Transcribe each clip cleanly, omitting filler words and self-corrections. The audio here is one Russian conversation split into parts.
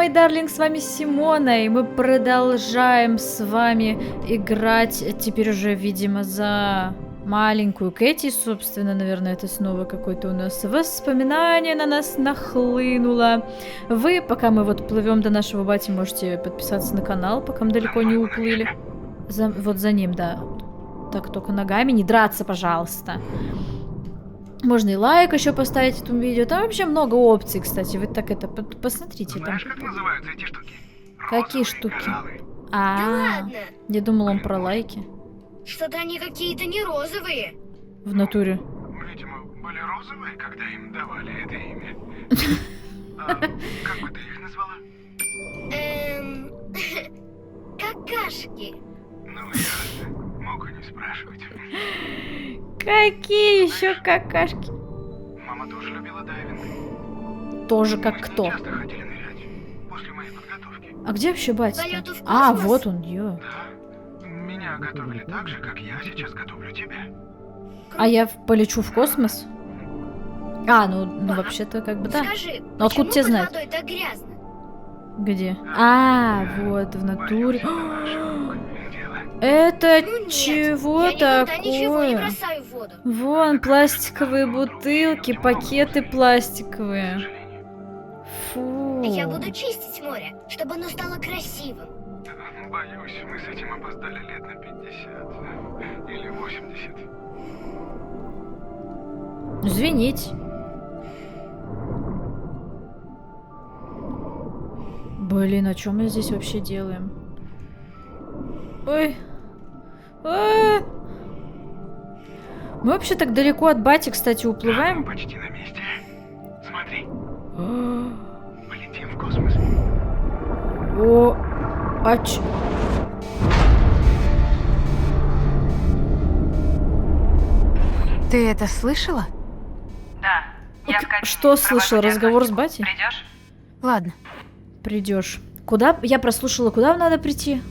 май дарлинг, с вами Симона, и мы продолжаем с вами играть, теперь уже, видимо, за маленькую Кэти, собственно, наверное, это снова какое-то у нас воспоминание на нас нахлынуло. Вы, пока мы вот плывем до нашего бати, можете подписаться на канал, пока мы далеко не уплыли. Вот за ним, да. Так, только ногами, не драться, пожалуйста. Можно и лайк еще поставить этому видео. Там вообще много опций, кстати. Вы так это посмотрите. Знаешь, там. как называются эти штуки? Какие Розовые штуки? кораллы. А, Да ладно. я думал, он про лайки. Что-то они какие-то не розовые. В натуре. Видимо, были розовые, когда им давали это имя. А как бы ты их назвала? Какашки. Ну, я мог и не спрашивать. Какие еще какашки? Мама тоже любила дайвинг. Тоже Мы как с ней кто? часто ходили нырять после моей подготовки. А где вообще батя? Полеты в А, космос? вот он, ё. Да. Меня готовили так же, как я сейчас готовлю тебя. А я полечу в космос? А, ну вообще-то как бы да. Скажи, Ну, откуда почему тебе под знать? водой так грязно? Где? А, вот, в натуре. Боюсь, это наше общее дело. Это Ну нет, чего я никогда ничего не такое? бросаю в воду. Вон, пластиковые бутылки, пакеты пластиковые. К сожалению. Фу. Я буду чистить море, чтобы оно стало красивым. Боюсь, мы с этим опоздали лет на 50 или 80. Извините. Блин, а что мы здесь вообще делаем? Ой. А. Мы вообще так далеко от бати, кстати, Мы уплываем. почти на месте. Смотри, А. полетим в космос. О, Ты это слышала? Да, я в кабине. что слышал? Провожу Разговор с диагностику. батей? Придешь? Ладно. Придешь. Куда? Я прослушала, куда надо прийти?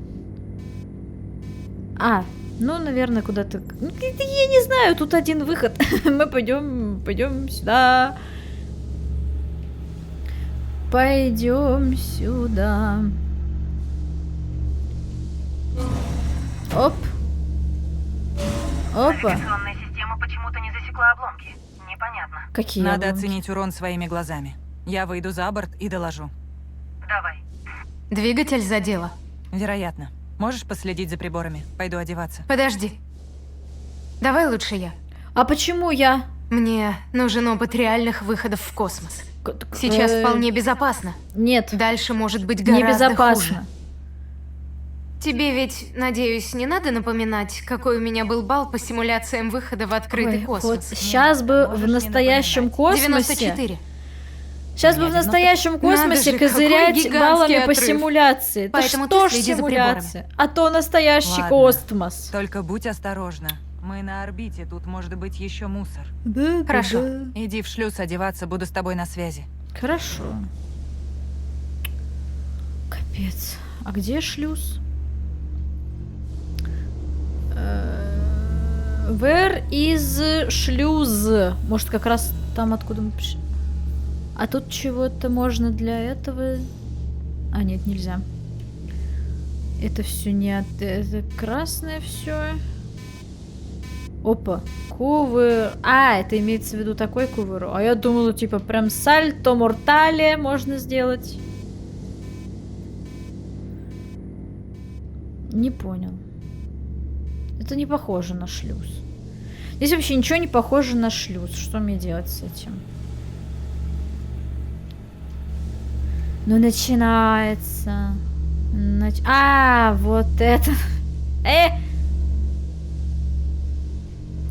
А, ну, наверное, куда-то. Ну, я не знаю, тут один выход. Мы пойдем сюда. Пойдем сюда. Оп. Опа. Навигационная система почему-то не засекла обломки. Непонятно. Какие? Надо обломки? оценить урон своими глазами. Я выйду за борт и доложу. Давай. Двигатель задело. Вероятно. Можешь последить за приборами? Пойду одеваться. Подожди. Давай лучше я. А почему я? Мне нужен опыт реальных выходов в космос. Сейчас вполне безопасно. Нет, Дальше может быть гораздо небезопасно. хуже. Тебе ведь, надеюсь, не надо напоминать, какой у меня был балл по симуляциям выхода в открытый Ой, космос? вот сейчас бы можешь в не настоящем напоминать. космосе. 94. Сейчас У бы в меня настоящем 90. Надо космосе же, какой козырять гигантский баллами по отрыв. симуляции. Да Поэтому что ты ж следи за симуляция? А то настоящий Ладно. космос. Только будь осторожна. Мы на орбите, тут может быть еще мусор. Да, Хорошо. Иди в шлюз одеваться, буду с тобой на связи. Хорошо. Капец. А где шлюз? Where is шлюз? Может, как раз там, откуда мы пришли. А тут чего-то можно для этого... А, нет, нельзя. Это все не от... Это красное все. Опа. Кувыр. А, это имеется в виду такой кувыр. А я думала, типа, прям сальто мортале можно сделать. Не понял. Это не похоже на шлюз. Здесь вообще ничего не похоже на шлюз. Что мне делать с этим? Ну, начинается. А, вот это.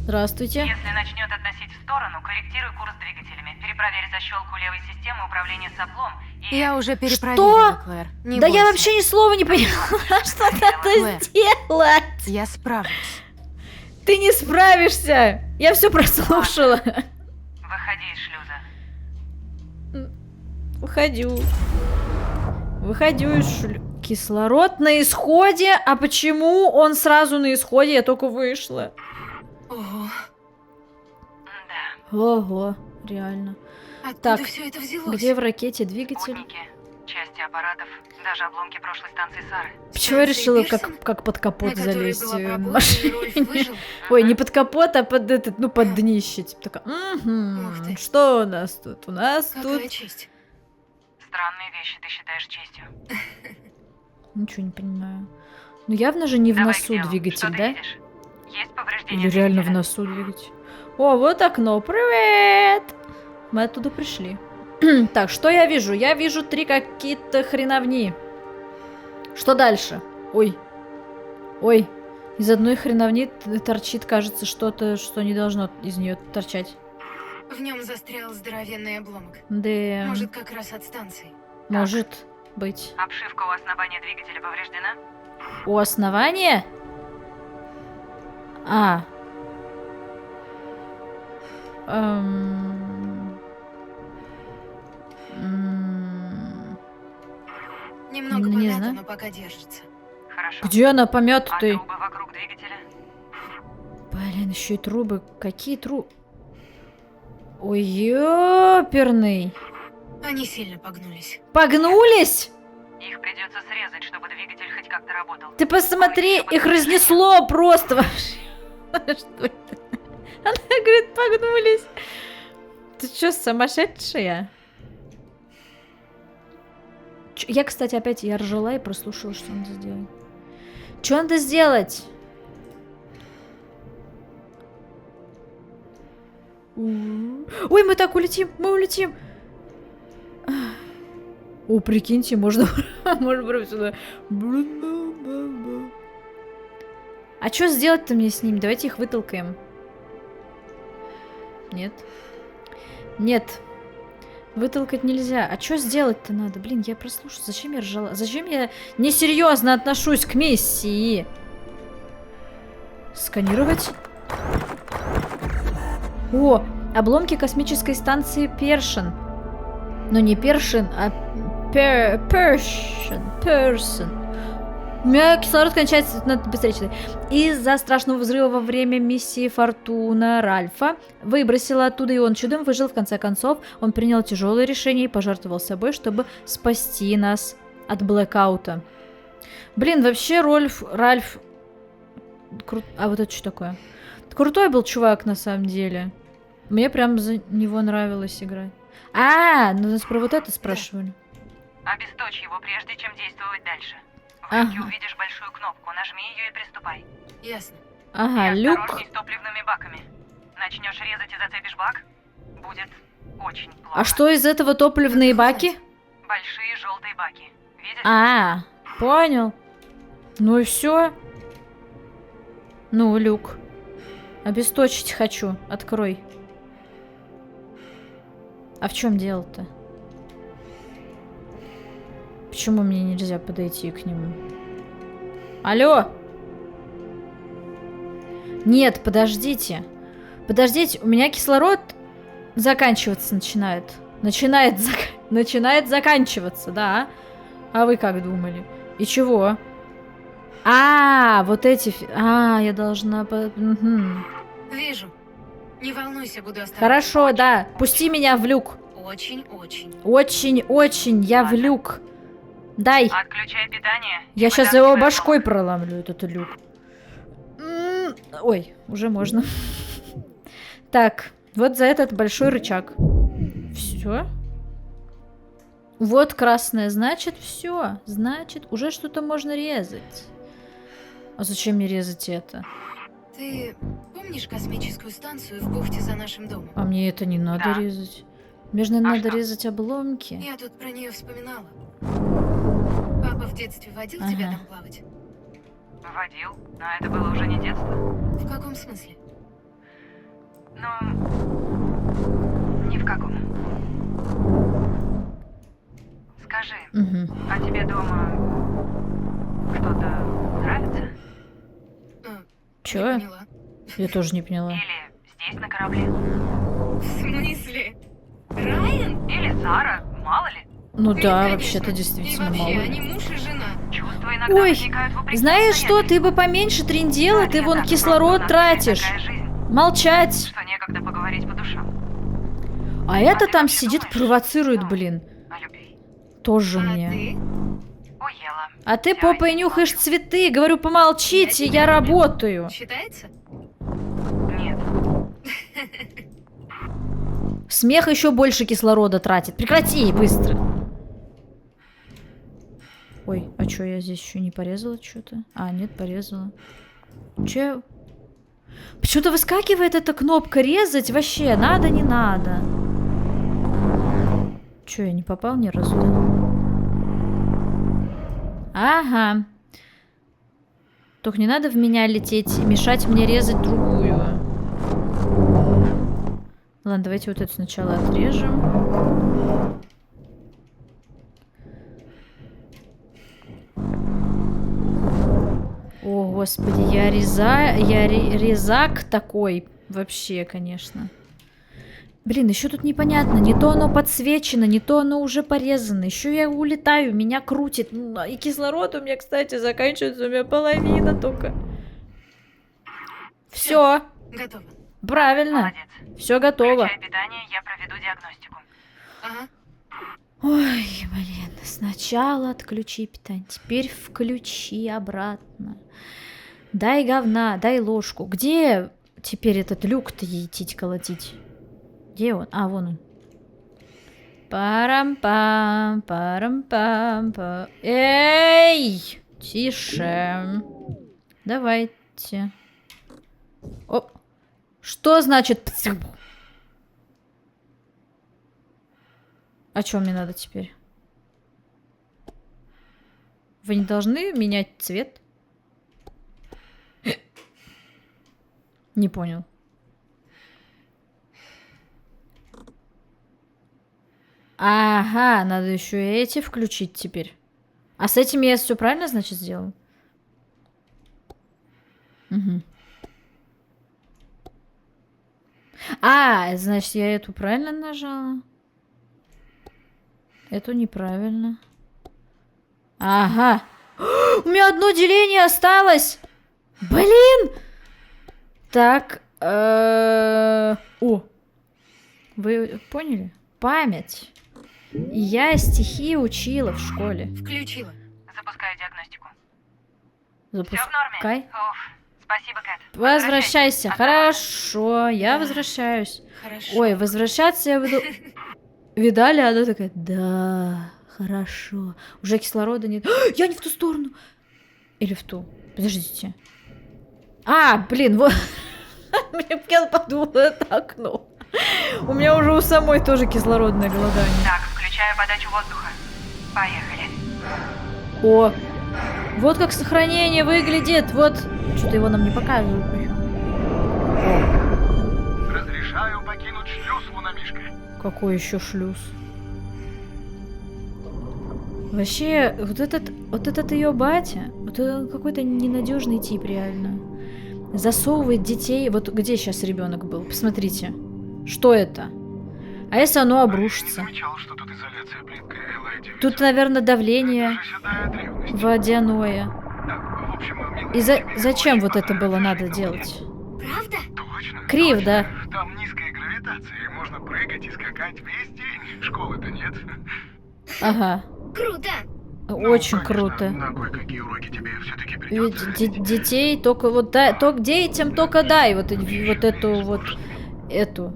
Здравствуйте. Если начнет относить в сторону, корректируй курс двигателями. Перепроверь защелку левой системы управления соплом и... Я уже перепроверила, Клэр. Не Да я бойся. вообще ни слова не поняла, что надо Клэр. сделать. Я справлюсь. Ты не справишься. Я все прослушала. Выходи из шлюза. Выходю. Выходю из Кислород на исходе? А почему он сразу на исходе? Я только вышла. Ого. Да. Ого, реально. Откуда Так, все это взялось? Где в ракете двигатель? Спутники. Часть части аппаратов, даже обломки прошлой станции Сары. Почему я решила Пирсон? как под капот На которой залезть была в пробоина, и машине? Рольф выжил? Ой, не под капот, а под этот, ну, под днище. Типа такая, Ух ты. что у нас тут? У нас Какая тут... честь. Странные вещи ты считаешь честью. Ничего не понимаю. Ну, явно же не в Давай к носу делу. Что двигатель, ты да? видишь? Есть повреждения Или реально в двигателя? носу двигатель? О, вот окно. Привет! Мы оттуда пришли. Так, что я вижу? Я вижу 3 какие-то хреновни. Что дальше? Ой. Ой. Из одной хреновни торчит, кажется, что-то, что не должно из нее торчать. В нем застрял здоровенный обломок. Да. Может, как раз от станции. Может быть. Обшивка у основания двигателя повреждена? У основания? А. Немного Не помято, знаю. но пока держится. Хорошо. Где она А помята-то? трубы вокруг двигателя? Блин, еще и трубы. Какие трубы? Ой, ёперный. Они сильно погнулись. Погнулись? Их придется срезать, чтобы двигатель хоть как-то работал. Ты посмотри, их разнесло просто вообще. Что это? Она говорит, погнулись. Ты что, сумасшедшая? Я, кстати, опять я ржала и прослушала, что надо сделать. Что надо сделать? Ой, мы так улетим, мы улетим. О, прикиньте, можно прям сюда. А что сделать-то мне с ними? Давайте их вытолкаем. Нет. Нет. Вытолкать нельзя. А что сделать-то надо? Блин, я прослушала. Зачем я ржала? Зачем я несерьезно отношусь к миссии? Сканировать? О, обломки космической станции Першин. Но не Першин, а Першин. У меня кислород кончается, надо быстрее читать. Из-за страшного взрыва во время миссии Фортуна Ральфа выбросила оттуда, и он чудом выжил. В конце концов, он принял тяжелое решение и пожертвовал собой, чтобы спасти нас от блэкаута. Блин, вообще Ральф... А вот это что такое? Крутой был чувак, на самом деле. Мне прям за него нравилось играть. Ну нас про вот это спрашивали. Обесточь его, прежде чем действовать дальше. В Ага. люке увидишь большую кнопку, нажми ее и приступай. Ясно. Ага, И люк. осторожней с топливными баками. Начнешь резать и зацепишь бак, будет очень плохо. А что из этого топливные баки? Большие желтые баки. Видишь? Понял. Ну и все. Ну, люк. Обесточить хочу. Открой. А в чем дело-то? Почему мне нельзя подойти к нему? Алло! Нет, подождите. Подождите, у меня кислород заканчиваться начинает. Начинает заканчиваться, да. А вы как думали? И чего? Вот эти... я должна... Вижу. Не волнуйся, буду осторожна. Хорошо, да. Пусти меня в люк. Очень-очень. Очень-очень я в люк. Дай. Отключай питание. и Я сейчас его вытаскивай башкой обломок. проломлю, этот люк. Ой, уже можно. Так, вот за этот большой рычаг. Все. Вот красное, значит все. Значит, уже что-то можно резать. А зачем мне резать это? Ты помнишь космическую станцию в бухте за нашим домом? А мне это не надо Да. резать. Мне же, наверное, надо что? резать обломки. Я тут про нее вспоминала. Папа в детстве водил тебя Ага. там плавать? Водил, но это было уже не детство. В каком смысле? Ну, ни в каком. Скажи, Угу. а тебе дома кто-то нравится? Чё? Не поняла. Я тоже не поняла. Или здесь на корабле? В смысле? Райан? Или Сара? Мало ли. Ну Ты, да, конечно. вообще-то И действительно вообще, мало. они муж и жена. Чувства иногда Ой, возникают вопреки знаешь что, ты бы поменьше трындела, ты вон кислород тратишь. Молчать. Что некогда поговорить по душам. А это там сидит, провоцирует, блин. О любви. тоже А мне. ты? Уела. А ты Всё, попой иди, нюхаешь молчу. цветы. Говорю, помолчите, Я тебя я работаю. Считается? Нет. Смех еще больше кислорода тратит. Прекрати, быстро. Ой, а чё, я здесь еще не порезала что-то? А, нет, порезала. Че я... Почему-то выскакивает эта кнопка резать. Вообще, надо, не надо. Че, я не попал ни разу, да? Ага. Только не надо в меня лететь и мешать мне резать другую. Ладно, давайте вот эту сначала отрежем. О, господи, я резак такой. Вообще, конечно. Блин, еще тут непонятно. Не то оно подсвечено, не то оно уже порезано. Еще я улетаю, меня крутит. Ну, и кислород у меня, кстати, заканчивается. У меня половина только. Все, Готово. правильно. Молодец. Все готово. Включай питание, я проведу диагностику. Ага. Ой, блин, сначала отключи питание, теперь включи обратно. Дай говна, дай ложку. Где теперь этот люк-то етить, колотить? Где он? А, вон он. Парам-пам, парам-пам-пам. Эй! Тише. Давайте. О, что значит... А что мне надо теперь? Вы не должны менять цвет? Не понял. Ага, надо еще и эти включить теперь. А с этими я все правильно, значит, сделал? Угу. А, значит, я эту правильно нажала? Эту неправильно. Ага. У меня одно деление осталось. Блин! Так. О. Вы поняли? Память. Я стихи учила в школе. Включила. Запускаю диагностику. Все в Запускай. норме? Уф. Спасибо, Кэт. Возвращайся. Отдыхай. Хорошо, я возвращаюсь. Хорошо. Ой, возвращаться я буду... Видали? Она такая, да, хорошо. Уже кислорода нет. Я не в ту сторону. Или в ту. Подождите. А, блин, вот. Мне подуло это окно. У меня уже у самой тоже кислородное голодание. Так, включаю подачу воздуха. Поехали. О, вот как сохранение выглядит. Вот. Что-то его нам не показывают. Разрешаю покинуть шлюз, Лунамишка. Какой еще шлюз? Вообще, вот этот ее батя, вот это какой-то ненадежный тип, реально. Засовывает детей. Вот где сейчас ребенок был? Посмотрите. Что это? А если оно обрушится? Не замечал, что тут изоляция близкая L9. Тут, наверное, давление Это же седая древность. водяное. Да, в общем, И тебе зачем очень вот это было надо понравится делать? Правда? Точно. Крив, точно. да. Там низкая гравитация, и можно прыгать и скакать весь день. Школы-то нет. Ага. Круто. Очень Ну, конечно, круто. На кое-какие уроки тебе все-таки Ведь придется. детей только вот детям только дай вот эту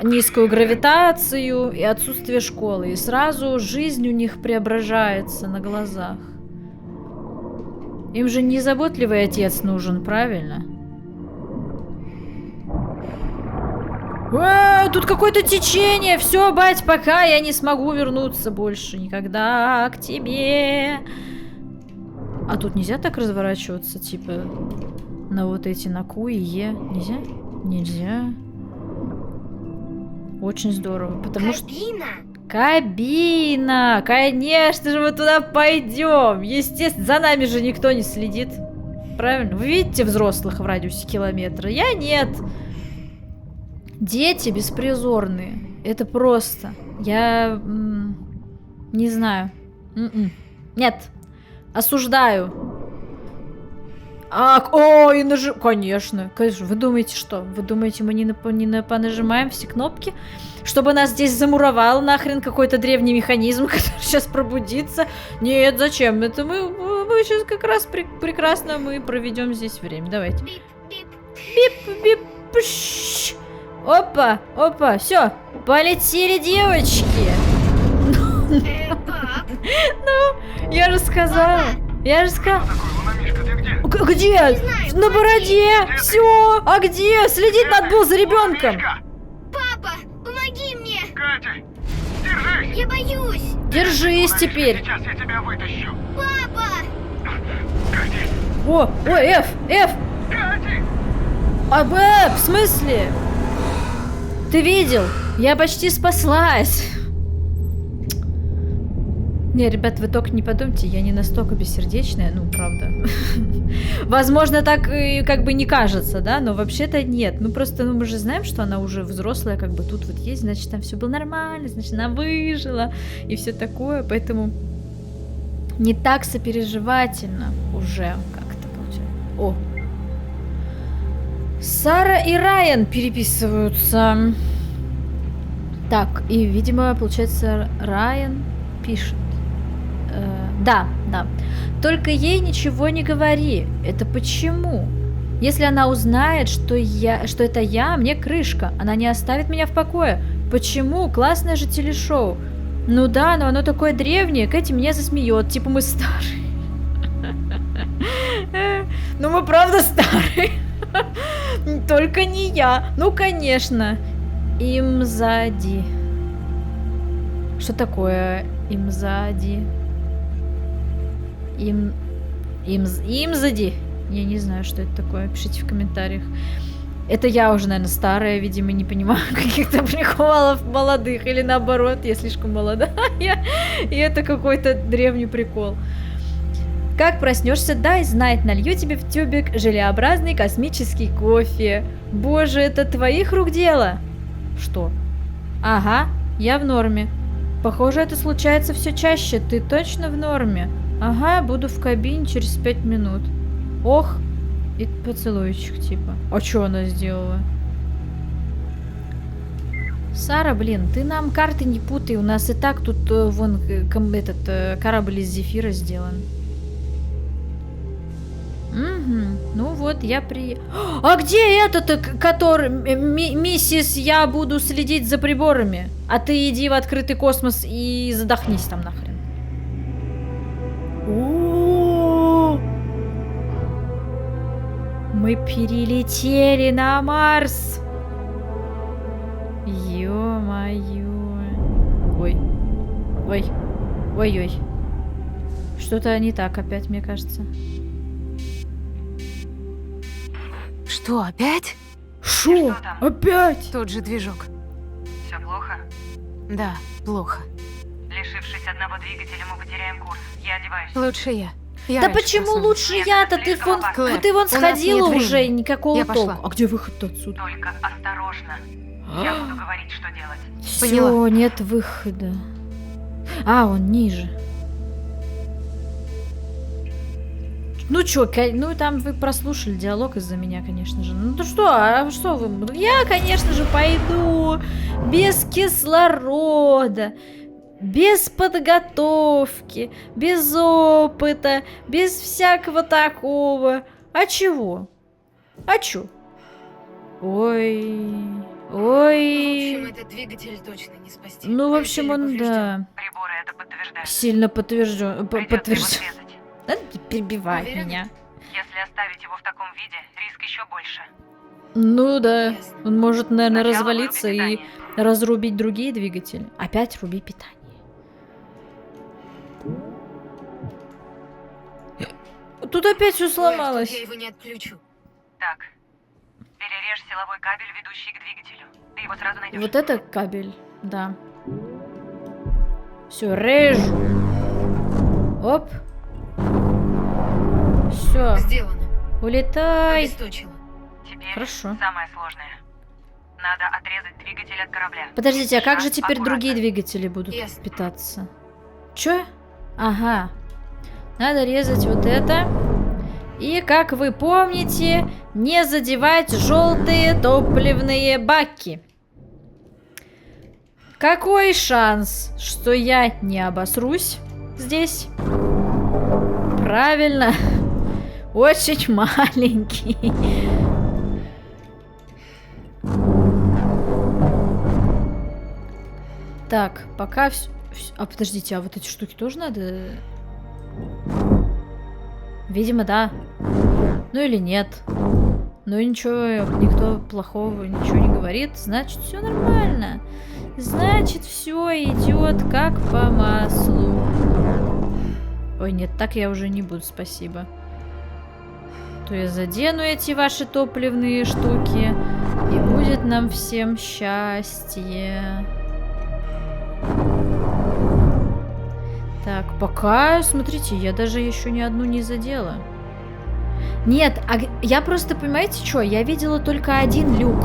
низкую гравитацию и отсутствие школы, и сразу жизнь у них преображается на глазах. Им же не заботливый отец нужен, правильно? Тут какое-то течение. Все, бать, пока я не смогу вернуться больше никогда к тебе. А тут нельзя так разворачиваться, типа, на вот эти, на Q и Е? Нельзя? Нельзя. Очень здорово, потому что... Кабина. Кабина! Конечно же, мы туда пойдем. Естественно, за нами же никто не следит. Правильно? Вы видите взрослых в радиусе километра? Я нет. Дети беспризорные. Это просто. Я... не знаю. Нет. Осуждаю. Конечно. Конечно. Вы думаете, что? Вы думаете, мы не понажимаем все кнопки? Чтобы нас здесь замуровал нахрен какой-то древний механизм, который сейчас пробудится? Нет, зачем? Это мы сейчас как раз прекрасно мы проведем здесь время. Давайте. Бип-бип. Пш. Опа, все. Полетели, девочки. Пап, Я же сказала. Такой, Лунамишка, ты где? Где? На бороде. Все. А где? Следить надо было за ребенком. Лунамишка! папа, помоги мне! Катя! Держись! Я боюсь! Держись Лунамишка, теперь. Сейчас я тебя вытащу. Папа! Катя! Ой, F. Катя! В смысле? Ты видел? Я почти спаслась. Не, ребят, вы только не подумайте, я не настолько бессердечная, ну, правда. Возможно, так и как бы не кажется, да, но вообще-то нет. Ну, просто мы же знаем, что она уже взрослая, как бы тут вот есть, значит, там все было нормально, значит, она выжила и все такое, поэтому не так сопереживательно уже как-то получается. О! Сара и Райан переписываются. Так, и, видимо, получается, Райан пишет. Да. Только ей ничего не говори. Это почему? Если она узнает, что это я, мне крышка. Она не оставит меня в покое. Почему? Классное же телешоу. Ну да, но оно такое древнее. Кэти меня засмеет. Типа мы старые. Ну мы правда старые. Только не я. Ну конечно. Имзади. Что такое имзади? Имзади. Я не знаю, что это такое. Пишите в комментариях. Это я уже, наверное, старая, видимо, не понимаю каких-то приколов молодых. Или наоборот, я слишком молодая. И это какой-то древний прикол. Как проснешься, дай знать, налью тебе в тюбик желеобразный космический кофе. Боже, это твоих рук дело? Что? Ага, я в норме. Похоже, это случается все чаще. Ты точно в норме? Ага, буду в кабине через 5 минут. Ох, и поцелуйчик типа. А что она сделала? Сара, блин, ты нам карты не путай. У нас и так тут вон этот корабль из зефира сделан. Угу. Ну вот, я А где этот, который... Миссис, я буду следить за приборами. А ты иди в открытый космос и задохнись там нахрен. Мы перелетели на Марс. Ё-моё. Ой. Что-то не так опять, мне кажется. Что, опять? Шо? там? Опять? Тот же движок. Все плохо? Да, плохо. Лишившись одного двигателя, мы потеряем курс. Я одеваюсь. Лучше я. Я Да раньше почему проснулась. лучше я-то? Ты вон, Клэр, ты вон у нас сходила нет уже, времени. никакого Я пошла. толку. А где выход отсюда? Только осторожно. Я буду говорить, что делать. Все, Поняла. нет выхода. А, он ниже. Ну чё, ну там вы прослушали диалог из-за меня, конечно же. Ну то что, а что вы? Я, конечно же, пойду без кислорода, без подготовки, без опыта, без всякого такого. А чего? А чё? Ой, В общем, ой. этот двигатель точно не спасти. Ну, в Он общем, сильно он, поврежден. да, Приборы это подтверждают. сильно подтвержден. Придется его срезать. Надо перебивать Уверена? меня. Если оставить его в таком виде, риск еще больше. Ну да, Ясно. он может, наверное, Сначала развалиться выруби и питание. разрубить другие двигатели. Опять руби питание. Тут опять все Клэр, сломалось. тут я его не отключу. Так. Перережь силовой кабель, ведущий к двигателю. Ты его сразу найдешь. Вот это кабель, да. Все, режу. Оп. Все, Сделано. улетай. Обесточила. Теперь Хорошо. самое сложное. Надо отрезать двигатель от корабля. Подождите, а как же Шаг теперь аккуратно. другие двигатели будут Ясно. питаться? Чё? Ага. Надо резать вот это. И, как вы помните, не задевать желтые топливные баки. Какой шанс, что я не обосрусь здесь? Правильно. Очень маленький. Так, пока все... А, подождите, а вот эти штуки тоже надо... Видимо, да. Ну или нет. Ну и ничего, никто плохого ничего не говорит. Значит, все нормально. Значит, все идет как по маслу. Ой, нет, так я уже не буду, спасибо. То я задену эти ваши топливные штуки, и будет нам всем счастье. Так, пока, смотрите, я даже еще ни одну не задела. Нет, я просто, понимаете, что? Я видела только один люк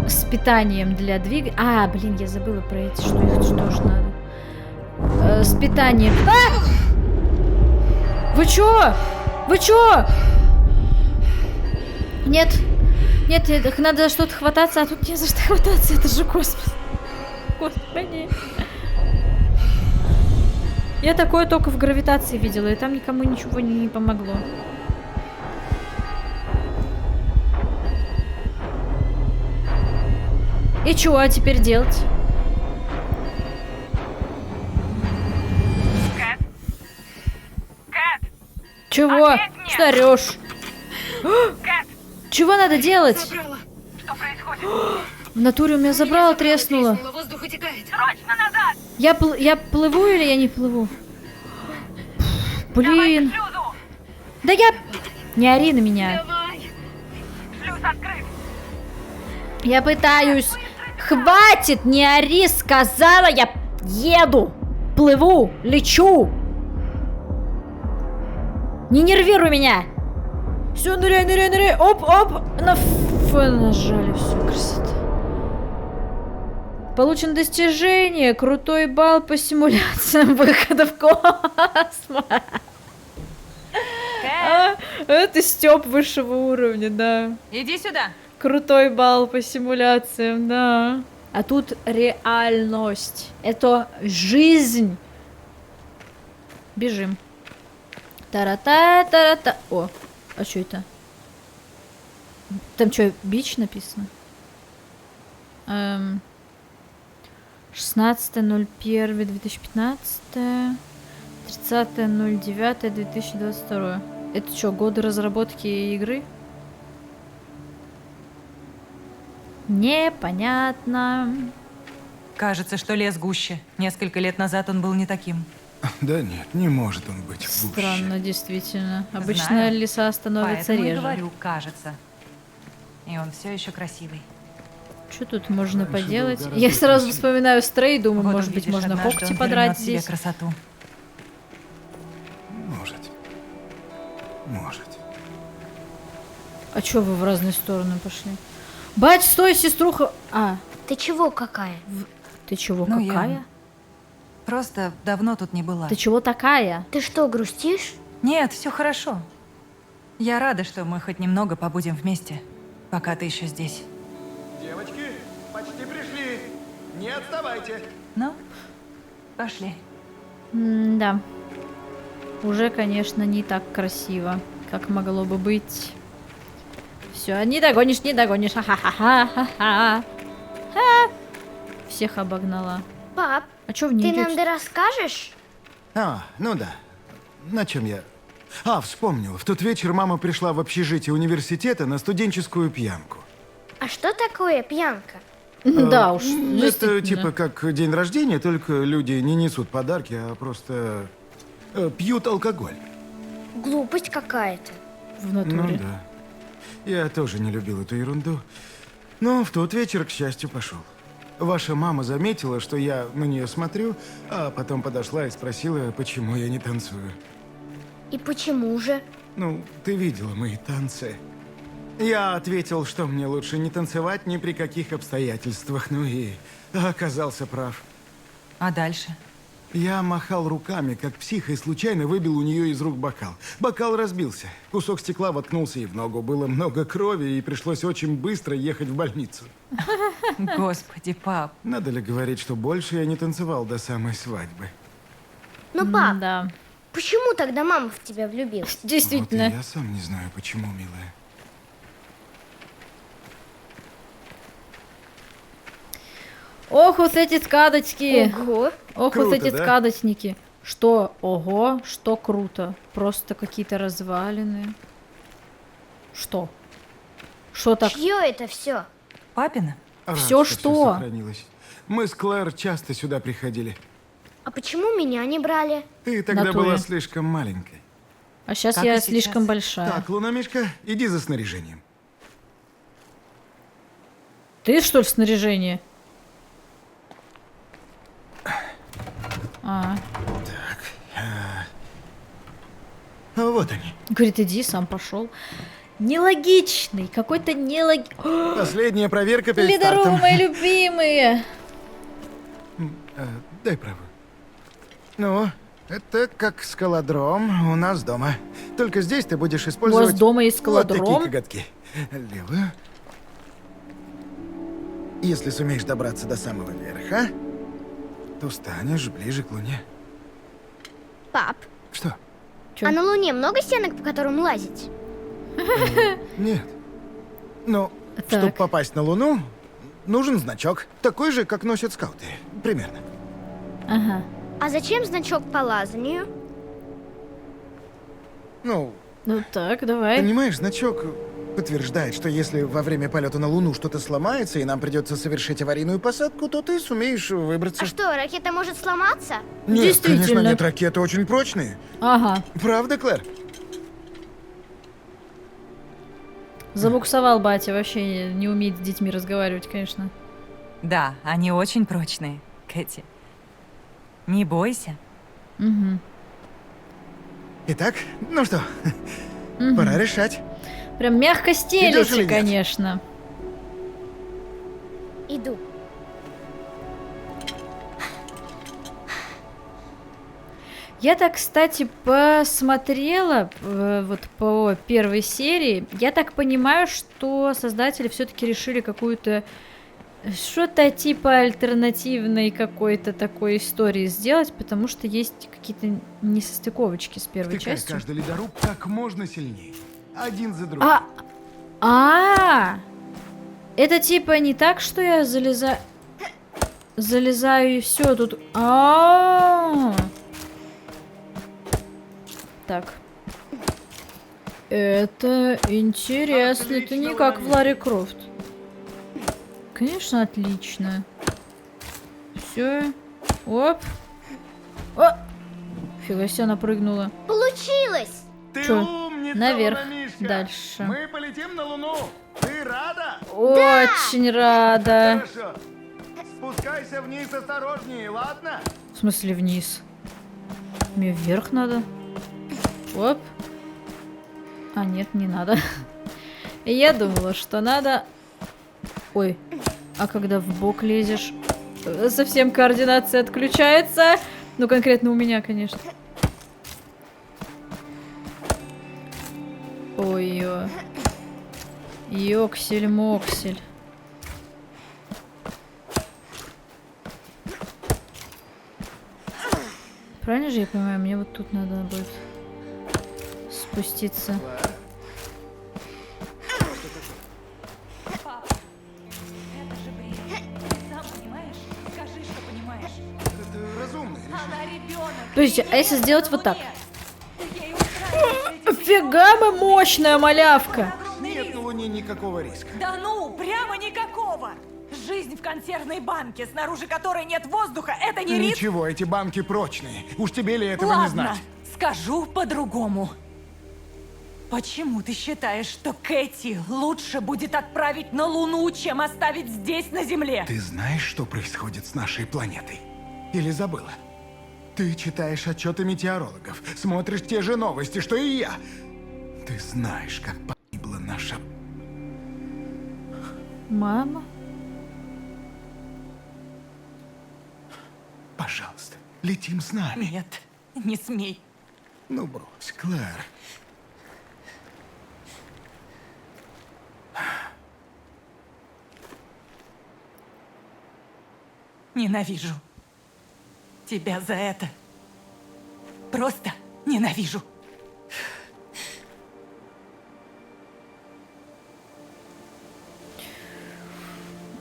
с питанием для двигателя. А, блин, я забыла про эти, что их тоже надо. С питанием. А! Вы чё? Вы чё? Нет. Нет, их надо за что-то хвататься, а тут не за что хвататься. Это же космос. Господи. Я такое только в гравитации видела, и там никому ничего не помогло. И чего теперь делать? Кэт! Кэт! Чего? Ответь мне! Что орёшь? Кэт! Чего надо делать? Забрала. Что происходит? В натуре у меня забрало, треснуло. Воздух утекает. Срочно назад! Я плыву или я не плыву? Давай Блин. к шлюзу! Да я... Не ори на меня. Давай. Шлюз открыт! Я пытаюсь. Хватит, не ори, сказала я. Еду. Плыву. Лечу. Не нервируй меня. Все, ныряй, ныряй, ныряй. Оп, оп. Нажали, все, красота. Получено достижение. Крутой балл по симуляциям выхода в космос. Это Стёб высшего уровня, да. Иди сюда. Крутой балл по симуляциям, да. А тут реальность. Это жизнь. Бежим. Тара-та-тара-та. О, а что это? Там что, бич написано? 16.01.2015, 30.09.2022. Это что, годы разработки игры? Непонятно. Кажется, что лес гуще. Несколько лет назад он был не таким. Да нет, не может он быть гуще. Странно, действительно. Обычно Знаю. леса становятся Поэтому и реже. говорю, кажется. И он все еще красивый. Что тут можно Раньше был поделать? гораздо Я сразу красивее. вспоминаю Стрей, думаю, Вот может быть, увидишь, можно однажды когти он подрать вернет себе здесь. красоту. Может. Может. А чё вы в разные стороны пошли? Бать, стой, сеструха! А, Ты чего какая? ты чего, Ну, я- какая? Просто давно тут не была. Ты чего такая? Ты что, грустишь? Нет, все хорошо. Я рада, что мы хоть немного побудем вместе, пока ты еще здесь. Девочки, почти пришли. Не отставайте. Ну, пошли. Да. Уже, конечно, не так красиво, как могло бы быть. Все, не догонишь, не догонишь. Ха-ха-ха-ха-ха. Ха. Всех обогнала. Пап, А чё вы не ты идёте? нам да расскажешь? А, ну да. На чем я? А, вспомнил. В тот вечер мама пришла в общежитие университета на студенческую пьянку. А что такое пьянка? Да уж, Это действительно. типа как день рождения, только люди не несут подарки, а просто пьют алкоголь. Глупость какая-то. В Ну натуре. да. Я тоже не любил эту ерунду. Но в тот вечер, к счастью, пошел. Ваша мама заметила, что я на нее смотрю, а потом подошла и спросила, почему я не танцую. И почему же? Ну, ты видела мои танцы. Я ответил, что мне лучше не танцевать ни при каких обстоятельствах, ну и оказался прав. А дальше? Я махал руками, как псих, и случайно выбил у нее из рук бокал. Бокал разбился. Кусок стекла воткнулся ей в ногу. Было много крови, и пришлось очень быстро ехать в больницу. Господи, пап. Надо ли говорить, что больше я не танцевал до самой свадьбы? Ну, пап, Да, почему тогда мама в тебя влюбилась? действительно. Вот и я сам не знаю, почему, милая. Ох, вот эти скадочки. Ого. Ох, вот Круто, эти да? скадочники. Что? Ого, что круто. Просто какие-то развалины. Что? Что так? Чье это все? Папина? Рад, Всё всё что? сохранилось. Мы с Клэр часто сюда приходили. А почему меня не брали? Ты тогда Натуре. была слишком маленькой. А сейчас Как я и сейчас. слишком большая. Так, Лунамишка, иди за снаряжением. Ты что ли в снаряжении? А, Вот они. говорит, иди, сам пошел. Нелогичный, какой-то нелогичный. Последняя проверка перед Ледорубы стартом. мои любимые. Дай правую. Ну, это как скалодром у нас дома. Только здесь ты будешь У использовать вас дома есть вот такие скалодром? коготки. Левую. Если сумеешь добраться до самого верха, то станешь ближе к Луне. Пап, Что? Чё? а на Луне много стенок, по которым лазить? Нет. Ну, Так. чтобы попасть на Луну, нужен значок. Такой же, как носят скауты. Примерно. Ага. А зачем значок по лазанию? Ну, Ну так, давай. понимаешь, значок подтверждает, что если во время полета на Луну что-то сломается, и нам придется совершить аварийную посадку, то ты сумеешь выбраться. А что, ракета может сломаться? Нет, Действительно. конечно, нет, ракеты очень прочные. Ага. Правда, Клэр? Забуксовал батя, вообще не умеет с детьми разговаривать, конечно. Да, они очень прочные, Кэти. Не бойся. Угу. Итак, ну что, пора решать. Прям мягко Идёшь стелется, или нет? конечно. Иду. Я так, кстати, посмотрела вот по первой серии. Я так понимаю, что создатели все-таки решили какую-то что-то типа альтернативной какой-то такой истории сделать, потому что есть какие-то несостыковочки с первой Втыкай частью. каждый ледоруб как можно сильнее. Один за другим. Это типа не так, что я залезаю и все тут. Так. Это интересно. Это не как в Ларри Крофт. Конечно, отлично. Все. Оп. О! Фига себе, она прыгнула. Получилось! Ты Чё? умница, Наверх. Лунамишка. Дальше. Мы полетим на Луну. Ты рада? Очень рада. Хорошо. Спускайся вниз осторожнее, ладно? В смысле вниз? Мне вверх надо. Оп. А, нет, не надо. Я думала, что надо... Ой, а когда в бок лезешь, совсем координация отключается. Ну, конкретно у меня, конечно. Ой-ой. Ёксель-моксель. Правильно же я понимаю? Мне вот тут надо будет спуститься. Это же бред. Сам понимаешь? Скажи, что понимаешь. Это разумное решение. Она ребенок. То есть, а если сделать вот так? Ты ей устраиваешь эти Фига мы мощная малявка! огромные Нет риски. на Луне никакого риска. Да ну, прямо никакого! Жизнь в консервной банке, снаружи которой нет воздуха, это не риск. Ничего, эти банки прочные. Уж тебе ли этого не Ладно, знать? скажу по-другому. Почему ты считаешь, что Кэти лучше будет отправить на Луну, чем оставить здесь, на Земле? Ты знаешь, что происходит с нашей планетой? Или забыла? Ты читаешь отчеты метеорологов, смотришь те же новости, что и я. Ты знаешь, как погибла наша... Мама? Пожалуйста, летим с нами. Нет, не смей. Ну, брось, Клэр. Ненавижу. Тебя за это. Просто ненавижу.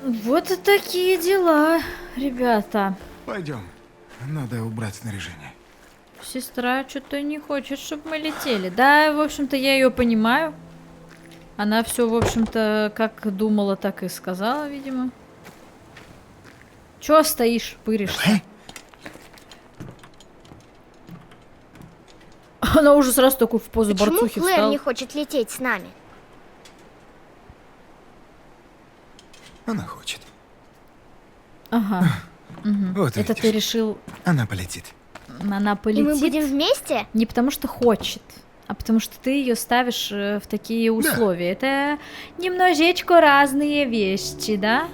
Вот и такие дела, ребята. Пойдем. Надо убрать снаряжение. Сестра что-то не хочет, чтобы мы летели. Да, в общем-то, я ее понимаю. Она все, в общем-то, как думала, так и сказала, видимо. Чё стоишь, пыришься? Она уже сразу такой в позу Почему борцухи Клэр встала. не хочет лететь с нами? Она хочет. Ага. Мгм. Вот Это видишь. ты решил, Она полетит. она И полетит? мы будем вместе? Не потому что хочет, а потому что ты ее ставишь в такие условия. Это немножечко разные вещи, да?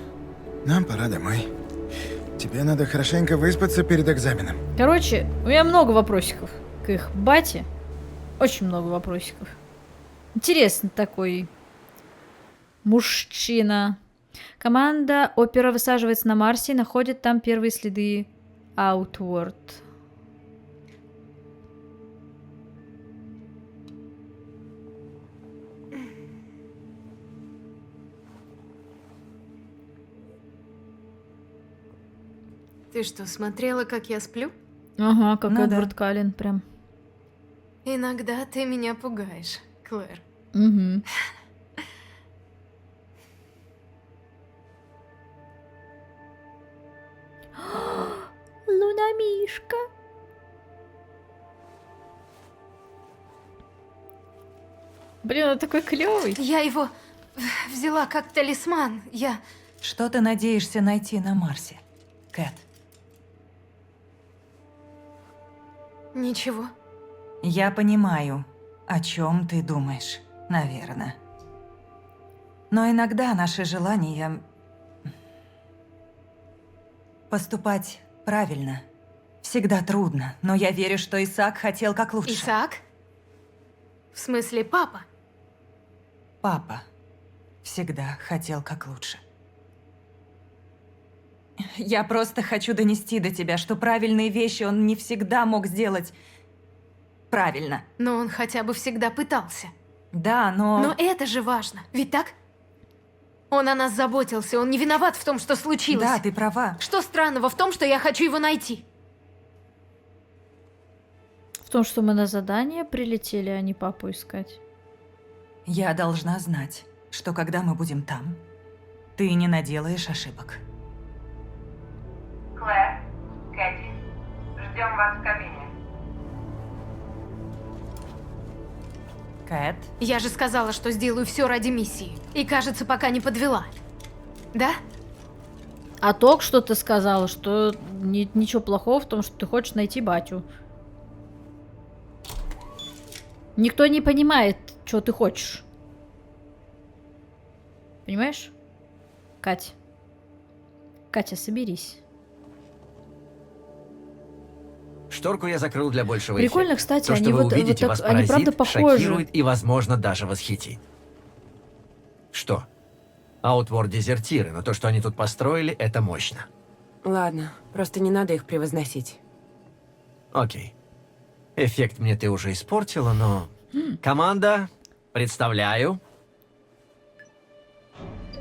Нам пора домой. Тебе надо хорошенько выспаться перед экзаменом. Короче, у меня много вопросиков к их бате. Очень много вопросиков. Интересный такой мужчина. Команда Опера высаживается на Марсе и находит там первые следы Outward. Ты что, смотрела, как я сплю? Ага, как Ну Эдвард да. Каллен, прям. Иногда ты меня пугаешь, Клэр. Угу. Лунамишка. Блин, он такой клевый. Я его взяла как талисман. Я... Что ты надеешься найти на Марсе, Кэт? Ничего. Я понимаю, о чем ты думаешь, наверное. Но иногда наши желания поступать правильно всегда трудно, но я верю, что Исаак хотел как лучше. Исаак? В смысле, папа? Папа всегда хотел как лучше. Я просто хочу донести до тебя, что правильные вещи он не всегда мог сделать правильно. Но он хотя бы всегда пытался. Да, Но это же важно, ведь так? Он о нас заботился, он не виноват в том, что случилось. Да, ты права. Что странного в том, что я хочу его найти? В том, что мы на задание прилетели, а не папу искать. Я должна знать, что когда мы будем там, ты не наделаешь ошибок. Клэр, Кэти, ждем вас в кабине. Кэт? Я же сказала, что сделаю все ради миссии. И, кажется, пока не подвела. Да? А только что ты сказала, что ничего плохого в том, что ты хочешь найти батю. Никто не понимает, что ты хочешь. Понимаешь? Катя. Катя, соберись. Шторку я закрыл для большего Прикольно, эффекта. кстати, То, они что вы вот увидите, так- вас они правда поразит, похожи. шокирует и, возможно, даже восхитит. Что? Outward дезертиры, но то, что они тут построили, это мощно. Ладно, просто не надо их превозносить. Окей. Эффект мне ты уже испортила, но... Команда, представляю.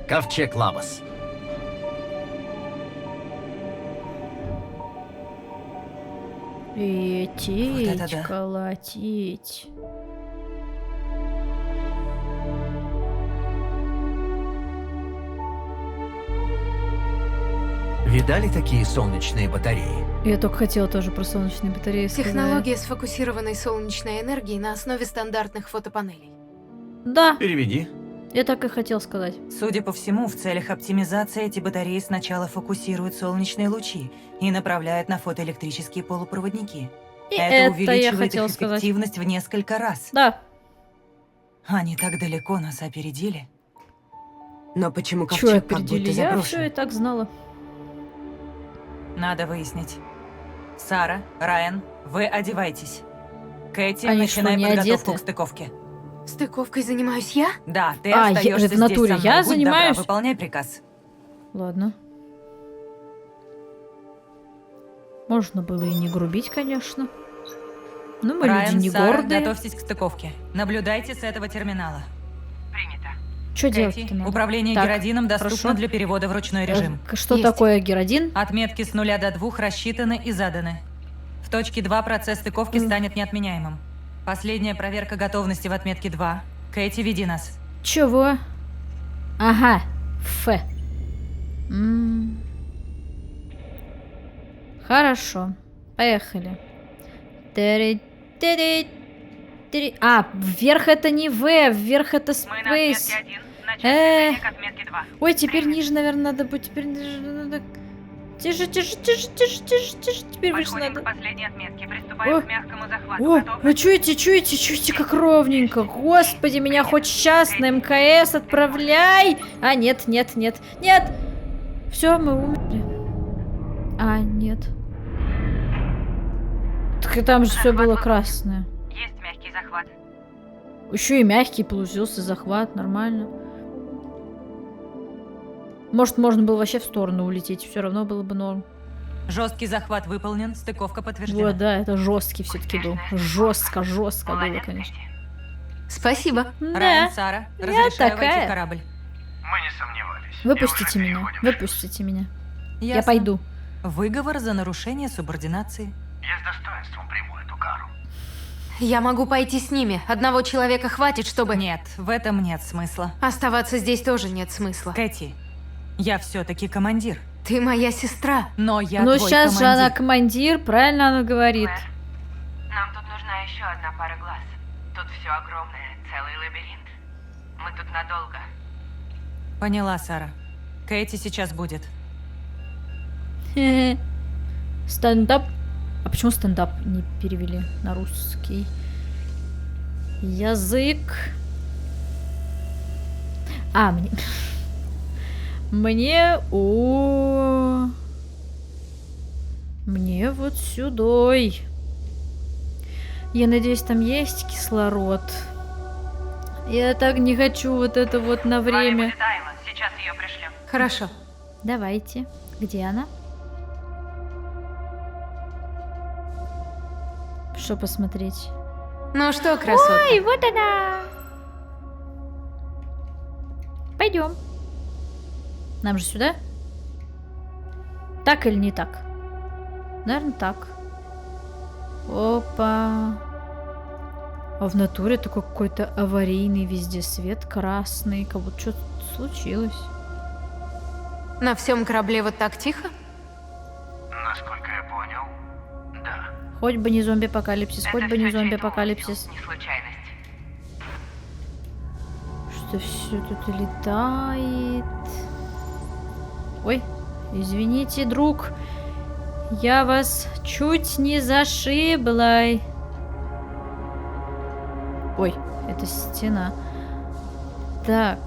Ковчег Лабас. Лететь, это да. колотить. Видали такие солнечные батареи? Я только хотела тоже про солнечные батареи сказать. Технология сфокусированной солнечной энергии на основе стандартных фотопанелей. Да, Переведи. я так и хотел сказать. Судя по всему, в целях оптимизации эти батареи сначала фокусируют солнечные лучи и направляют на фотоэлектрические полупроводники. И это это я увеличивает хотела их сказать. эффективность в несколько раз. Да. Они так далеко нас опередили. Но почему Чё ковчег как опередили? будто Я заброшен? все и так знала. Надо выяснить. Сара, Райан, вы одевайтесь. Кэти, Они что, начинай не подготовку одеты? к стыковке. Стыковкой занимаюсь я? Да, ты А, остаешься в здесь натуре со мной. я Будь добра, занимаюсь? выполняй приказ. Ладно. Можно было и не грубить, конечно. Но мы люди Райан, не Сара, гордые. готовьтесь к стыковке. Наблюдайте с этого терминала. Принято. Что Кэти, делать-то надо? управление Так, геродином доступно хорошо. для перевода в ручной режим. Что Есть. такое геродин? Отметки с 0 до 2 рассчитаны и заданы. В точке 2 процесс стыковки станет неотменяемым. Последняя проверка готовности в отметке 2. Кэти, веди нас. Чего? Ага. Ф. Хорошо. Поехали. А, вверх это не В, вверх это Мы на отметке Space. 1. Начать движение к отметке 2. Ой, теперь ниже, наверное, надо быть. Теперь ниже надо. Тише, тише, тише, тише, тише, тише. Теперь выше Подходим надо. к последней отметке. Приступаем О, к мягкому захвату. О, Готов? вы чуете, как ровненько. Господи, меня хоть сейчас на МКС отправляй. А, нет. Все, мы умерли. А, нет. Так и там же все было красное. Есть мягкий захват. Еще и мягкий получился захват, нормально. Может, можно было вообще в сторону улететь, все равно было бы норм. Жесткий захват выполнен, стыковка подтверждена. Вот, да, это жесткий все-таки был. Жестко было, Молодец, конечно. Кэти. Спасибо. Райан, Да. Сара, разрешаю такая. войти в корабль. Мы не сомневались. Выпустите меня. Выпустите меня. Я Ясно. пойду. Выговор за нарушение субординации. Я с достоинством приму эту кару. Я могу пойти с ними. Одного человека хватит, чтобы... Нет, в этом нет смысла. Оставаться здесь тоже нет смысла. Кэти, я все-таки командир, Ты моя сестра. но я Ну, твой сейчас же командир. она командир, правильно она говорит. Клэр, нам тут нужна еще одна пара глаз. Тут все огромное, целый лабиринт. Мы тут надолго. Поняла, Сара. Кэти сейчас будет. Стендап. А почему стендап не перевели на русский язык? А, мне... Мне вот сюдой. Я надеюсь, там есть кислород. Я так не хочу вот это вот на С вами время. будет Айла. Сейчас ее пришлем. Хорошо. Давайте. Где она? Что посмотреть? Ну что, красотка? Ой, вот она! Пойдем. Нам же сюда? Так или не так? Наверное, так. Опа. А в натуре такой какой-то аварийный везде свет красный. Как будто что-то случилось. На всем корабле вот так тихо? Насколько я понял, да. Хоть бы не зомби-апокалипсис, Это хоть бы всё не чей-то зомби-апокалипсис. умысел, не случайность. Что все тут летает. Ой, извините, друг. Я вас чуть не зашибла. Ой, это стена. Так.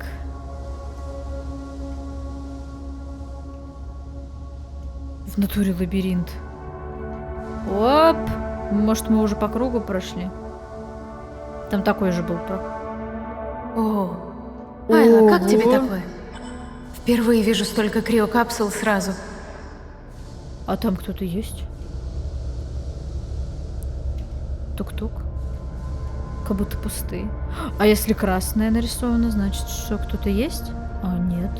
В натуре лабиринт. Оп. Может, мы уже по кругу прошли? Там такой же был. О, Айла, как тебе Ого. такое? Впервые вижу столько криокапсул сразу. А там кто-то есть? Тук-тук. Как будто пустые. А если красное нарисовано, значит, что кто-то есть? А, нет.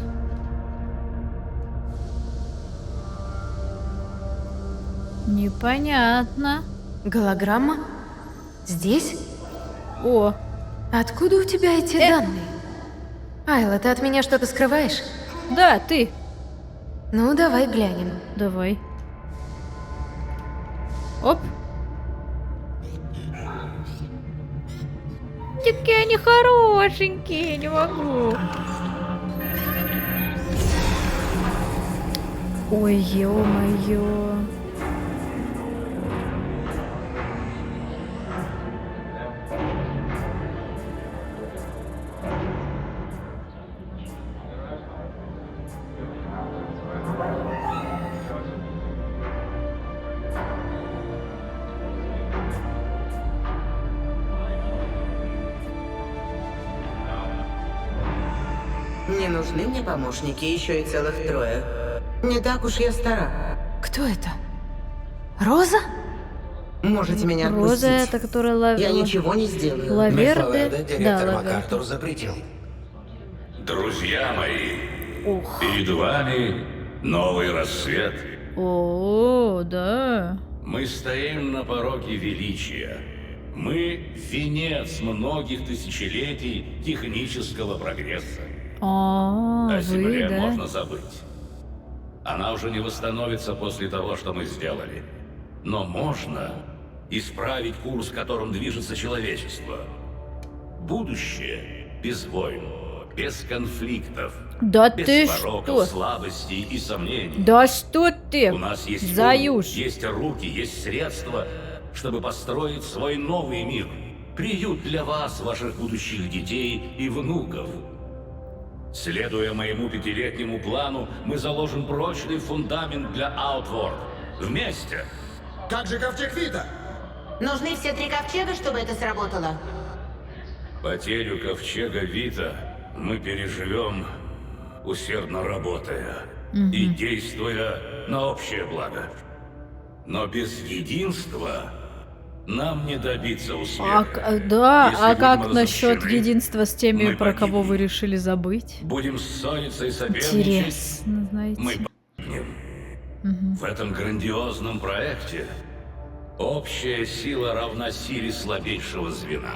Непонятно. Голограмма? Здесь? О, Откуда у тебя эти данные? Айла, ты от меня что-то скрываешь? да, ты. Ну, давай глянем. Давай. Оп. Такие они хорошенькие, не могу. Ой, ё-моё. Не нужны мне помощники, еще и целых 3. Не так уж я стара. Кто это? Роза? Можете меня Роза, отпустить. это которая Я ничего не сделаю. Лаверде. Директор Да, МакАртур Лаверде. запретил. Друзья мои, Ух. перед вами новый рассвет. О, да. Мы стоим на пороге величия. Мы венец многих тысячелетий технического прогресса. А, О вы, Земле да? можно забыть. Она уже не восстановится после того, что мы сделали. Но можно исправить курс, которым движется человечество. Будущее без войн, без конфликтов, Да без ты пороков, что? слабостей и сомнений. Да что ты? У нас есть ум, Заюш. есть руки, есть средства, чтобы построить свой новый мир. Приют для вас, ваших будущих детей и внуков. Следуя моему 5-летнему плану, мы заложим прочный фундамент для Outward. Вместе. Как же ковчег Вита? Нужны все 3 ковчега, чтобы это сработало? Потерю ковчега Вита мы переживем, усердно работая и действуя на общее благо. Но без единства нам не добиться успеха. Да, Если а будем как насчет разобщены, единства с теми, мы про кого погибнем. вы решили забыть? Будем ссориться и соперничать. Интересно, знаете. Мы погибнем. В этом грандиозном проекте общая сила равна силе слабейшего звена.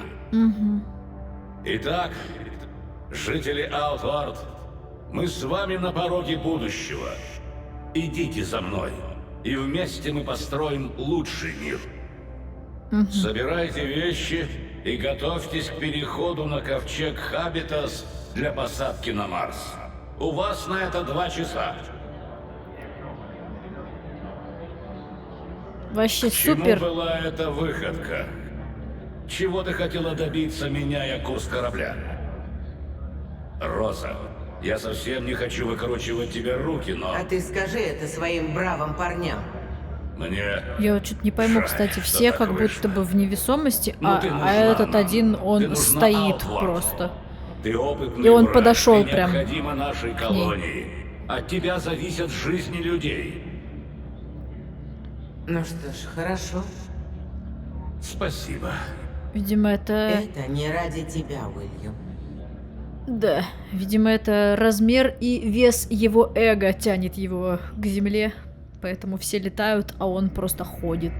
Итак, жители Outward, мы с вами на пороге будущего. Идите за мной, и вместе мы построим лучший мир. Собирайте вещи и готовьтесь к переходу на ковчег Хабитас для посадки на Марс. У вас на это 2 часа. Вообще Чему супер. была эта выходка? Чего ты хотела добиться, меняя курс корабля? Роза, я совсем не хочу выкручивать тебе руки, но А ты скажи это своим бравым парням. мне... Я вот что-то не пойму, Жаль, кстати, что все так как вышло. будто бы в невесомости, Ну, ты а нужна этот нам. один, Ты он нужна стоит Outward. просто. Ты опытный И он враг, подошел ты прям необходима нашей колонии. От тебя зависят жизни людей. Ну что ж, хорошо. Спасибо. Видимо, это... Это не ради тебя, Уильям. Да, видимо, это размер и вес его эго тянет его к земле. Поэтому все летают, а он просто ходит.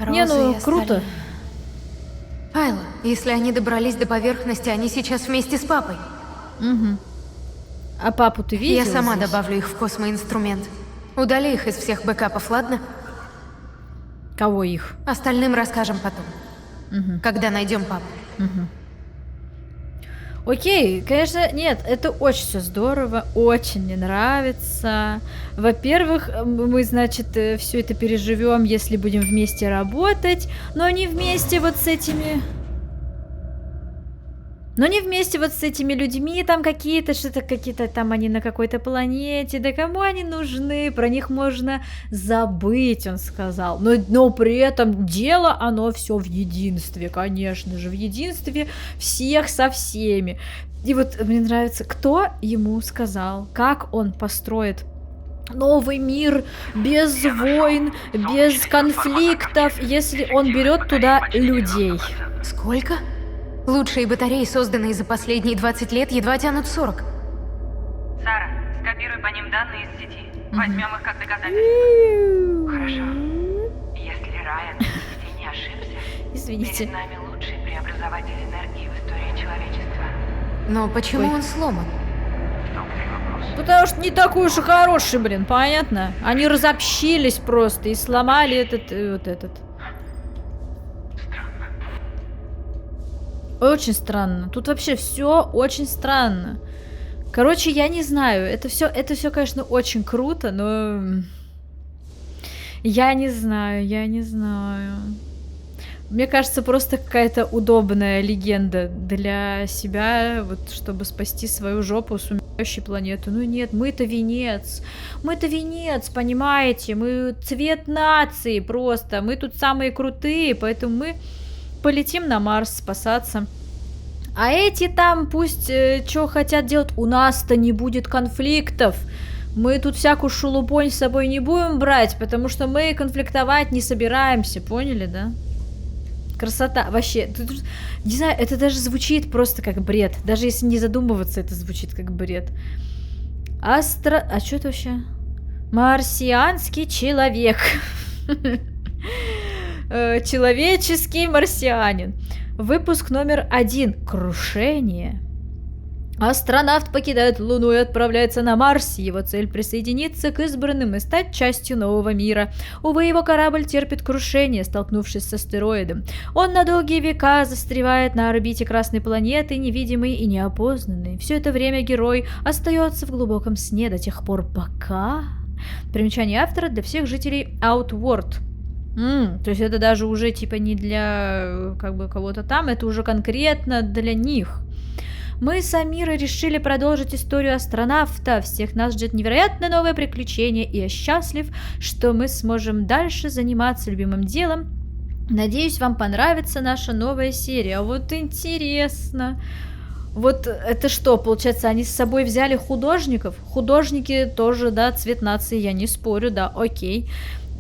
Не, ну, круто. Айла, если они добрались до поверхности, они сейчас вместе с папой. Угу. А папу ты видел? Я сама здесь? добавлю их в космоинструмент. Удали их из всех бэкапов, ладно? Кого их? Остальным расскажем потом. Когда найдем папу. Окей, конечно, нет, это очень все здорово, очень мне нравится. Во-первых, мы, значит, все это переживем, если будем вместе работать, но не вместе вот с этими... Но не вместе вот с этими людьми, там какие-то, что-то какие-то там они на какой-то планете, да кому они нужны, про них можно забыть, он сказал. Но при этом дело, оно все в единстве, конечно же, в единстве всех со всеми. И вот мне нравится, кто ему сказал, как он построит новый мир без войн, без конфликтов, если он берет туда людей. Сколько? Лучшие батареи, созданные за последние 20 лет, едва тянут 40. Сара, скопируй по ним данные из сети. Возьмем их как доказательство. Хорошо. Если Райан из сети не ошибся, Извините. перед нами лучший преобразователь энергии в истории человечества. Но почему он сломан? В том-то и вопрос. Потому что не такой уж и хороший, блин, понятно? Они разобщились просто и сломали этот. Очень странно. Тут вообще все очень странно. Короче, я не знаю. Это все, конечно, очень круто, но я не знаю. Мне кажется, просто какая-то удобная легенда для себя, вот чтобы спасти свою жопу с умирающей планеты. Ну нет, мы-то венец, понимаете? Мы цвет нации просто. Мы тут самые крутые, поэтому мы полетим на Марс спасаться А эти там пусть что хотят делать. У нас-то не будет конфликтов. Мы тут всякую шелупонь с собой не будем брать, потому что мы конфликтовать не собираемся. Поняли, да? Красота. Вообще, не знаю, это даже звучит просто как бред. Даже если не задумываться, это звучит как бред. А что это вообще? Марсианский человек. Человеческий марсианин. Выпуск номер 1. Крушение. Астронавт покидает Луну и отправляется на Марс. Его цель — присоединиться к избранным и стать частью нового мира. Увы, его корабль терпит крушение, столкнувшись с астероидом. Он на долгие века застревает на орбите Красной планеты, невидимый и неопознанный. Все это время герой остается в глубоком сне до тех пор, пока... Примечание автора для всех жителей Outworld. То есть это даже уже типа не для как бы кого-то там, это уже конкретно для них. Мы с Амирой решили продолжить историю астронавта. Всех нас ждет невероятное новое приключение, и я счастлив, что мы сможем дальше заниматься любимым делом. Надеюсь, вам понравится наша новая серия. А вот интересно. Вот это что, получается, они с собой взяли художников? Художники тоже, да, цвет нации, я не спорю, да, окей.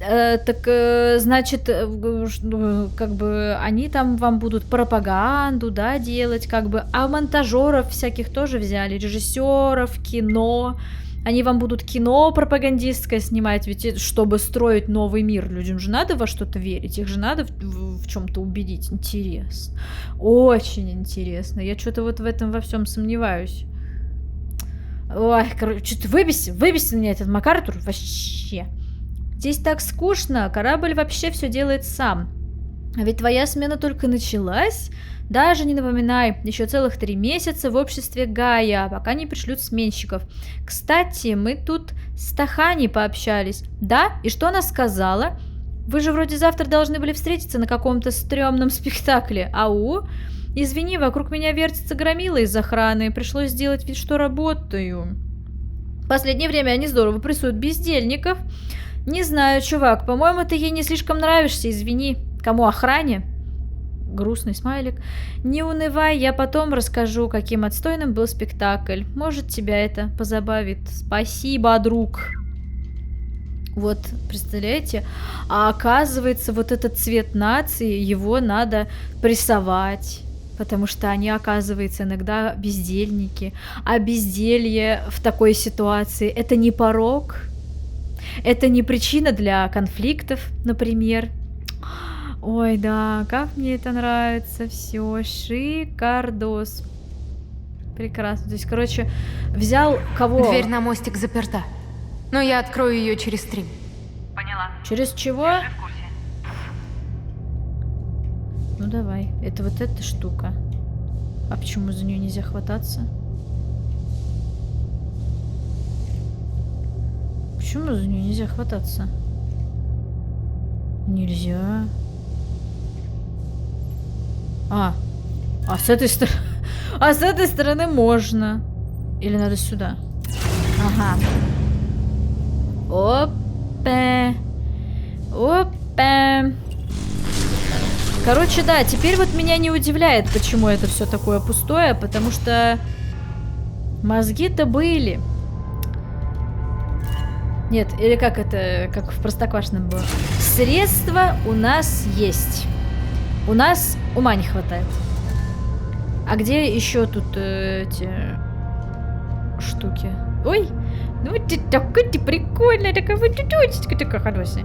Значит, как бы они там вам будут пропаганду, да, делать, как бы, а монтажеров всяких тоже взяли, режиссеров, кино, они вам будут кино пропагандистское снимать, ведь чтобы строить новый мир, людям же надо во что-то верить, их же надо в чем-то убедить, интересно, очень интересно, я что-то вот в этом во всем сомневаюсь. Ой, короче, что-то выбесил меня этот МакАртур вообще. Здесь так скучно, корабль вообще все делает сам. А ведь твоя смена только началась. Даже не напоминай, еще целых 3 месяца в обществе Гая, пока не пришлют сменщиков. Кстати, мы тут с Тахани пообщались. Да? И что она сказала? Вы же вроде завтра должны были встретиться на каком-то стрёмном спектакле. Ау? Извини, вокруг меня вертится громила из охраны. Пришлось сделать вид, что работаю. В последнее время они здорово прессуют бездельников. Не знаю, чувак, по-моему, ты ей не слишком нравишься, извини. Кому, охране? Грустный смайлик. Не унывай, я потом расскажу, каким отстойным был спектакль. Может, тебя это позабавит. Спасибо, друг. Вот, представляете? А оказывается, вот этот цвет нации, его надо прессовать. Потому что они, оказывается, иногда бездельники. А безделье в такой ситуации — это не порок. Это не причина для конфликтов, например. Ой, да, как мне это нравится. Все, шикардос. Прекрасно. То есть, короче, взял кого? Дверь на мостик заперта. Но я открою ее через стрим. Поняла. Через чего? Держи в курсе. Ну давай. Это вот эта штука. А почему за нее нельзя хвататься? Почему за нее нельзя хвататься? Нельзя. А с этой стороны... А с этой стороны можно. Или надо сюда? Ага. Опа. Опа. Короче, да, теперь вот меня не удивляет, почему это все такое пустое, потому что мозги-то были. Нет, или как это, как в Простоквашино было. Средства у нас есть. У нас ума не хватает. А где еще тут эти штуки? Ой, ну ты такой, ты прикольная, такая хорошая.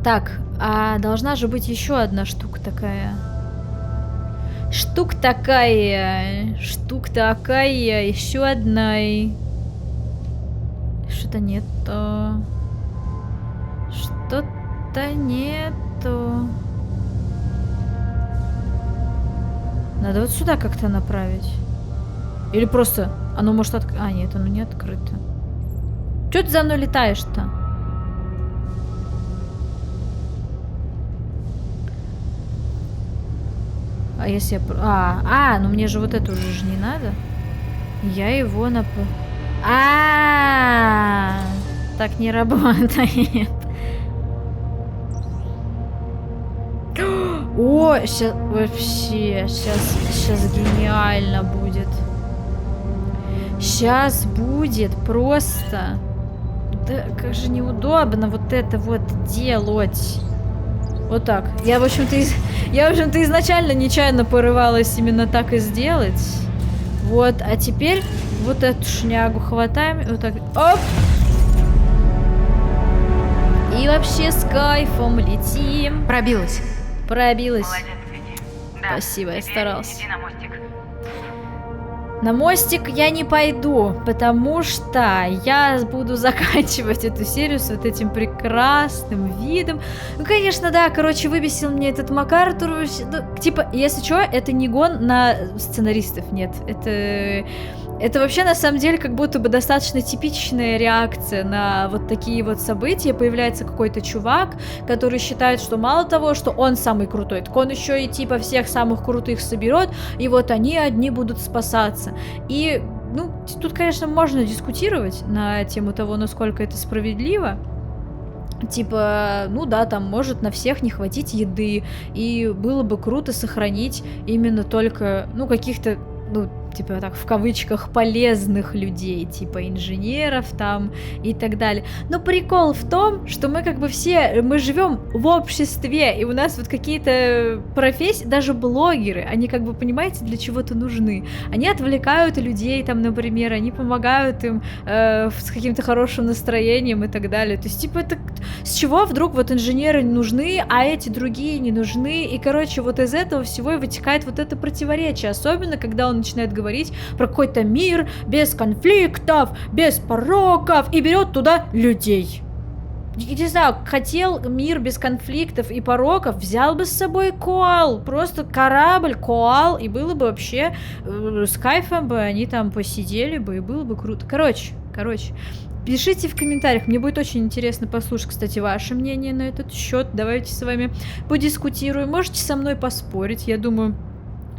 Так, а должна же быть еще одна штука такая. Штука такая, еще одна. Что-то нету. Что-то нету. Надо вот сюда как-то направить. Или просто оно может открыть. А, нет, оно не открыто. Чё ты за мной летаешь-то? А если я... ну мне же вот это уже не надо. Я его так не работает. О, сейчас вообще, сейчас гениально будет. Сейчас будет просто. Да как же неудобно вот это вот делать. Вот так. Я, в общем-то, изначально нечаянно порывалась именно так и сделать. Вот, а теперь вот эту шнягу хватаем и вот так. Оп! И вообще с кайфом летим. Пробилась. Пробилась. Молодец, Вики. Да, Спасибо, я теперь старался. иди на мостик. На мостик я не пойду, потому что я буду заканчивать эту серию с вот этим прекрасным видом. Ну, конечно, да, короче, выбесил мне этот МакАртур. Ну, типа, если что, это не гон на сценаристов, нет. Это вообще, на самом деле, как будто бы достаточно типичная реакция на вот такие вот события. Появляется какой-то чувак, который считает, что мало того, что он самый крутой, так он еще и типа всех самых крутых соберет, и вот они одни будут спасаться. И, ну, тут, конечно, можно дискутировать на тему того, насколько это справедливо. Типа, ну да, там может на всех не хватить еды, и было бы круто сохранить именно только, ну, каких-то, ну, типа так, в кавычках, полезных людей, типа инженеров там и так далее. Но прикол в том, что мы как бы все, мы живем в обществе, и у нас вот какие-то профессии, даже блогеры, они как бы, понимаете, для чего-то нужны. Они отвлекают людей там, например, они помогают им с каким-то хорошим настроением и так далее. То есть, типа, это с чего вдруг вот инженеры нужны, а эти другие не нужны? И, короче, вот из этого всего и вытекает вот это противоречие, особенно когда он начинает говорить про какой-то мир без конфликтов, без пороков и берет туда людей. Не знаю, хотел мир без конфликтов и пороков, взял бы с собой коал, просто корабль, коал, и было бы вообще с кайфом бы они там посидели бы, и было бы круто. Короче, пишите в комментариях, мне будет очень интересно послушать, кстати, ваше мнение на этот счет. Давайте с вами подискутируем, можете со мной поспорить, я думаю,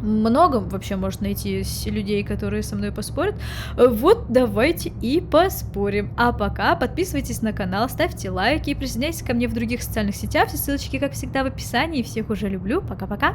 много вообще можно найти людей, которые со мной поспорят. Вот давайте и поспорим. А пока подписывайтесь на канал, ставьте лайки и присоединяйтесь ко мне в других социальных сетях. Все ссылочки, как всегда, в описании. Всех уже люблю. Пока-пока.